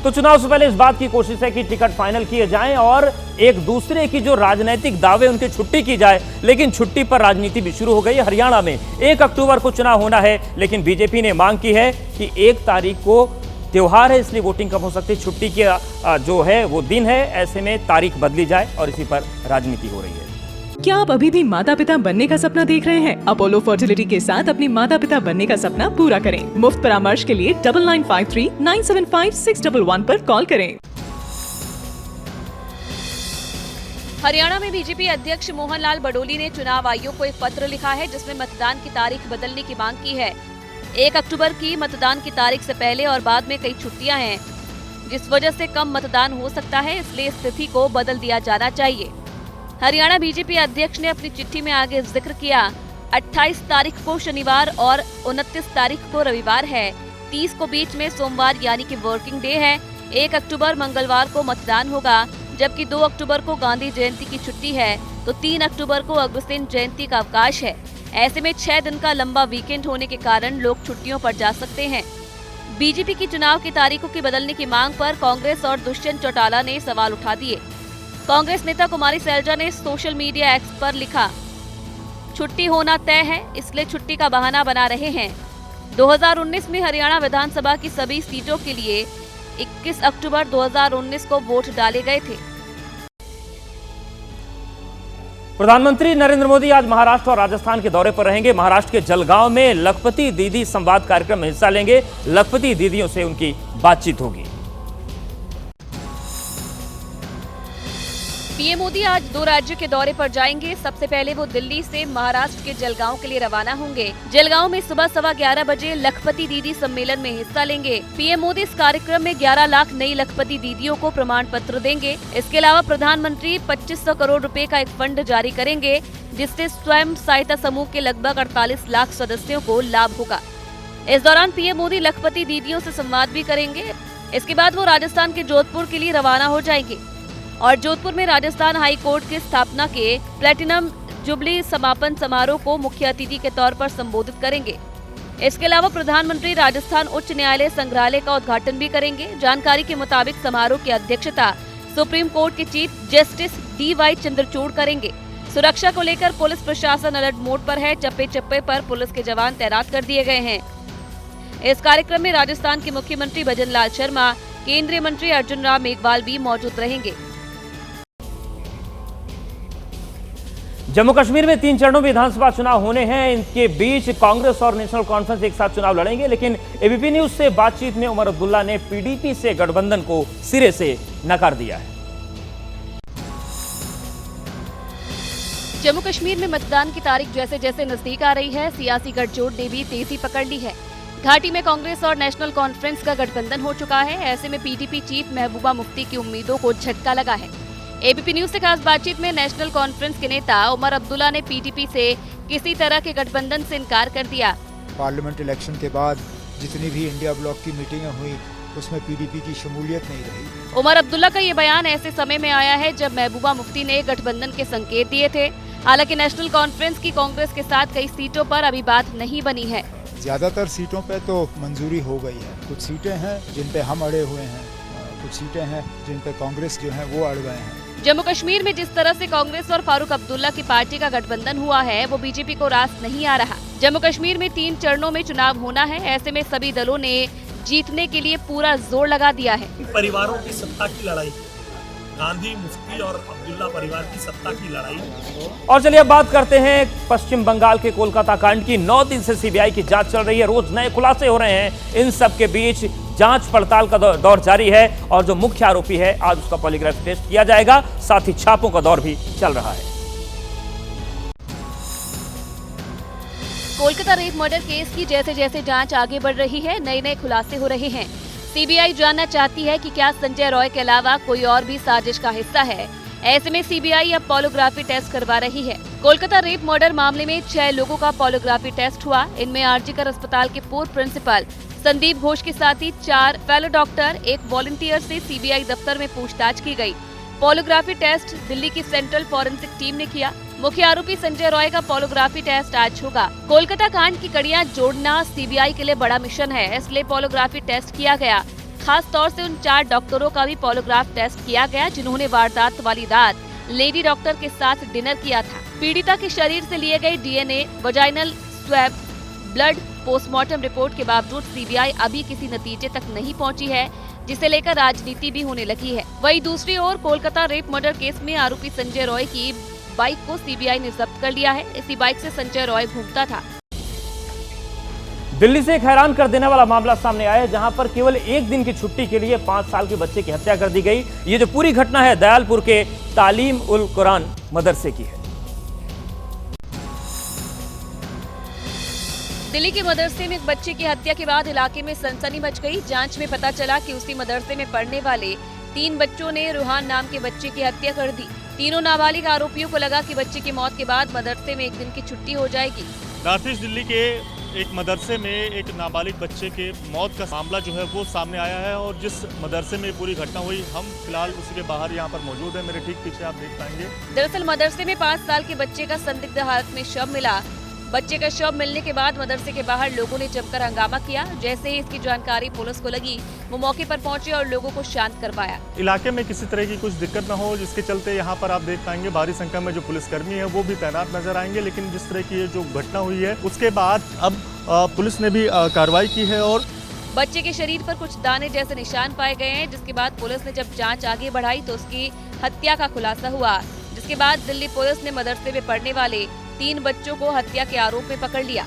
तो चुनाव से पहले इस बात की कोशिश है कि टिकट फाइनल किए जाएं और एक दूसरे की जो राजनीतिक दावे उनकी छुट्टी की जाए, लेकिन छुट्टी पर राजनीति भी शुरू हो गई है। हरियाणा में 1 अक्टूबर को चुनाव होना है, लेकिन बीजेपी ने मांग की है कि 1 तारीख को त्योहार है, इसलिए वोटिंग कम हो सकती है। छुट्टी की जो है वो दिन है, ऐसे में तारीख बदली जाए और इसी पर राजनीति हो रही है। क्या आप अभी भी माता पिता बनने का सपना देख रहे हैं? अपोलो फर्टिलिटी के साथ अपने माता पिता बनने का सपना पूरा करें। मुफ्त परामर्श के लिए 9953-975-611 पर कॉल करें। हरियाणा में बीजेपी अध्यक्ष मोहन लाल बडोली ने चुनाव आयोग को एक पत्र लिखा है, जिसमें मतदान की तारीख बदलने की मांग की है। 1 अक्टूबर की मतदान की तारीख से पहले और बाद में कई छुट्टियां हैं, जिस वजह से कम मतदान हो सकता है, इसलिए स्थिति को बदल दिया जाना चाहिए। हरियाणा बीजेपी अध्यक्ष ने अपनी चिट्ठी में आगे जिक्र किया, 28 तारीख को शनिवार और 29 तारीख को रविवार है। 30 को बीच में सोमवार यानी कि वर्किंग डे है। 1 अक्टूबर मंगलवार को मतदान होगा, जबकि 2 अक्टूबर को गांधी जयंती की छुट्टी है, तो 3 अक्टूबर को अगस्तीन जयंती का अवकाश है। ऐसे में 6 दिन का लंबा वीकेंड होने के कारण लोग छुट्टियों पर जा सकते हैं। बीजेपी की चुनाव की तारीखों की बदलने की मांग पर कांग्रेस और दुष्यंत चौटाला ने सवाल उठा दिए। कांग्रेस नेता कुमारी सैलजा ने सोशल मीडिया एक्स पर लिखा, छुट्टी होना तय है, इसलिए छुट्टी का बहाना बना रहे हैं। 2019 में हरियाणा विधानसभा की सभी सीटों के लिए 21 अक्टूबर 2019 को वोट डाले गए थे। प्रधानमंत्री नरेंद्र मोदी आज महाराष्ट्र और राजस्थान के दौरे पर रहेंगे। महाराष्ट्र के जलगांव में लखपति दीदी संवाद कार्यक्रम में हिस्सा लेंगे। लखपति दीदियों से उनकी बातचीत होगी। पीएम मोदी आज 2 राज्यों के दौरे पर जाएंगे। सबसे पहले वो दिल्ली से महाराष्ट्र के जलगांव के लिए रवाना होंगे। जलगांव में सुबह 11:15 बजे लखपति दीदी सम्मेलन में हिस्सा लेंगे। पीएम मोदी इस कार्यक्रम में 11 लाख नई लखपति दीदियों को प्रमाण पत्र देंगे। इसके अलावा प्रधानमंत्री 2500 करोड़ रुपए का एक फंड जारी करेंगे, जिससे स्वयं सहायता समूह के लगभग 48 लाख सदस्यों को लाभ होगा। इस दौरान पीएम मोदी लखपति दीदियों से संवाद भी करेंगे। इसके बाद वो राजस्थान के जोधपुर के लिए रवाना हो जाएंगे और जोधपुर में राजस्थान हाई कोर्ट की स्थापना के प्लेटिनम जुबली समापन समारोह को मुख्य अतिथि के तौर पर संबोधित करेंगे। इसके अलावा प्रधानमंत्री राजस्थान उच्च न्यायालय संग्रहालय का उद्घाटन भी करेंगे। जानकारी के मुताबिक समारोह की अध्यक्षता सुप्रीम कोर्ट के चीफ जस्टिस DY चंद्रचूड़ करेंगे। सुरक्षा को लेकर पुलिस प्रशासन अलर्ट मोड पर है। चप्पे चप्पे पर पुलिस के जवान तैनात कर दिए गए हैं। इस कार्यक्रम में राजस्थान के मुख्यमंत्री भजन लाल शर्मा, केंद्रीय मंत्री अर्जुन राम मेघवाल भी मौजूद रहेंगे। जम्मू कश्मीर में 3 चरणों में विधानसभा चुनाव होने हैं। इनके बीच कांग्रेस और नेशनल कॉन्फ्रेंस एक साथ चुनाव लड़ेंगे, लेकिन एबीपी न्यूज से बातचीत में उमर अब्दुल्ला ने पीडीपी से गठबंधन को सिरे से नकार दिया है। जम्मू कश्मीर में मतदान की तारीख जैसे जैसे नजदीक आ रही है, सियासी गठजोड़ ने भी तेजी पकड़ ली है। घाटी में कांग्रेस और नेशनल कॉन्फ्रेंस का गठबंधन हो चुका है। ऐसे में पीडीपी चीफ महबूबा मुफ्ती की उम्मीदों को झटका लगा है। एबीपी न्यूज से खास बातचीत में नेशनल कॉन्फ्रेंस के नेता उमर अब्दुल्ला ने पीडीपी से किसी तरह के गठबंधन से इनकार कर दिया। पार्लियामेंट इलेक्शन के बाद जितनी भी इंडिया ब्लॉक की मीटिंगें हुई, उसमें पीडीपी की शमूलियत नहीं रही। उमर अब्दुल्ला का ये बयान ऐसे समय में आया है जब महबूबा मुफ्ती ने गठबंधन के संकेत दिए थे। हालांकि नेशनल कॉन्फ्रेंस की कांग्रेस के साथ कई सीटों पर अभी बात नहीं बनी है। ज्यादातर सीटों पे तो मंजूरी हो गई है। कुछ सीटें हैं जिन पे हम अड़े हुए हैं, कुछ सीटें हैं जिन पे कांग्रेस जो है वो अड़ गए हैं। जम्मू कश्मीर में जिस तरह से कांग्रेस और फारूक अब्दुल्ला की पार्टी का गठबंधन हुआ है, वो बीजेपी को रास नहीं आ रहा। जम्मू कश्मीर में 3 चरणों में चुनाव होना है। ऐसे में सभी दलों ने जीतने के लिए पूरा जोर लगा दिया है। परिवारों की सत्ता की लड़ाई, गांधी, मुफ्ती और अब्दुल्ला परिवार की सत्ता की लड़ाई। और चलिए अब बात करते हैं पश्चिम बंगाल के कोलकाता कांड की। 9 दिन से सीबीआई की जांच चल रही है। रोज नए खुलासे हो रहे हैं। इन सब के बीच जांच पड़ताल का दौर जारी है और जो मुख्य आरोपी है आज उसका पॉलीग्राफ टेस्ट किया जाएगा। साथ ही छापों का दौर भी चल रहा है। कोलकाता रेप मर्डर केस की जैसे जैसे जांच आगे बढ़ रही है, नए नए खुलासे हो रहे हैं। सीबीआई जानना चाहती है कि क्या संजय रॉय के अलावा कोई और भी साजिश का हिस्सा है। ऐसे में सीबीआई अब पॉलीग्राफी टेस्ट करवा रही है। कोलकाता रेप मर्डर मामले में 6 लोगों का पॉलीग्राफी टेस्ट हुआ। इनमें आरजीकर अस्पताल के पूर्व प्रिंसिपल संदीप घोष के साथ ही 4 फेलो डॉक्टर, एक वॉलंटियर से सीबीआई दफ्तर में पूछताछ की गई। पॉलीग्राफी टेस्ट दिल्ली की सेंट्रल फॉरेंसिक टीम ने किया। मुख्य आरोपी संजय रॉय का पॉलीग्राफी टेस्ट आज होगा। कोलकाता कांड की कड़ियां जोड़ना सीबीआई के लिए बड़ा मिशन है, इसलिए पॉलीग्राफी टेस्ट किया गया। खास तौर से उन 4 डॉक्टरों का भी पॉलीग्राफ टेस्ट किया गया जिन्होंने वारदात वाली रात लेडी डॉक्टर के साथ डिनर किया था। पीड़िता के शरीर से लिए गए DNA, vaginal swab, blood postmortem report के बावजूद सीबीआई अभी किसी नतीजे तक नहीं पहुंची है, जिसे लेकर राजनीति भी होने लगी है। वहीं दूसरी ओर कोलकाता रेप मर्डर केस में आरोपी संजय रॉय की बाइक को सीबीआई ने जब्त कर लिया है। इसी बाइक से संजय रॉय घूमता था। दिल्ली से एक हैरान कर देने वाला मामला सामने आया है, जहां पर केवल एक दिन की छुट्टी के लिए 5 साल के बच्चे की हत्या कर दी गई। ये जो पूरी घटना है दयालपुर के तालीम उल कुरान मदरसे की है। दिल्ली के मदरसे में एक बच्चे की हत्या के बाद इलाके में सनसनी मच गई। जांच में पता चला कि उसी मदरसे में पढ़ने वाले 3 बच्चों ने रुहान नाम के बच्चे की हत्या कर दी। तीनों नाबालिग आरोपियों को लगा कि बच्चे की मौत के बाद मदरसे में एक दिन की छुट्टी हो जाएगी। नॉर्थ ईस्ट दिल्ली के एक मदरसे में एक नाबालिग बच्चे के मौत का मामला जो है वो सामने आया है और जिस मदरसे में पूरी घटना हुई, हम फिलहाल उसी के बाहर यहाँ पर मौजूद है। मेरे ठीक पीछे आप देख पाएंगे। दरअसल मदरसे में 5 साल के बच्चे का संदिग्ध हालत में शव मिला। बच्चे का शव मिलने के बाद मदरसे के बाहर लोगों ने जमकर हंगामा किया। जैसे ही इसकी जानकारी पुलिस को लगी, वो मौके पर पहुंचे और लोगों को शांत करवाया। इलाके में किसी तरह की कुछ दिक्कत न हो, जिसके चलते यहाँ पर आप देख पाएंगे भारी संख्या में जो पुलिसकर्मी है वो भी तैनात नजर आएंगे। लेकिन जिस तरह की ये जो घटना हुई है उसके बाद अब पुलिस ने भी कार्रवाई की है और बच्चे के शरीर पर कुछ दाने जैसे निशान पाए गए हैं, जिसके बाद पुलिस ने जब जांच आगे बढ़ाई तो उसकी हत्या का खुलासा हुआ। जिसके बाद दिल्ली पुलिस ने मदरसे में पढ़ने वाले 3 बच्चों को हत्या के आरोप में पकड़ लिया।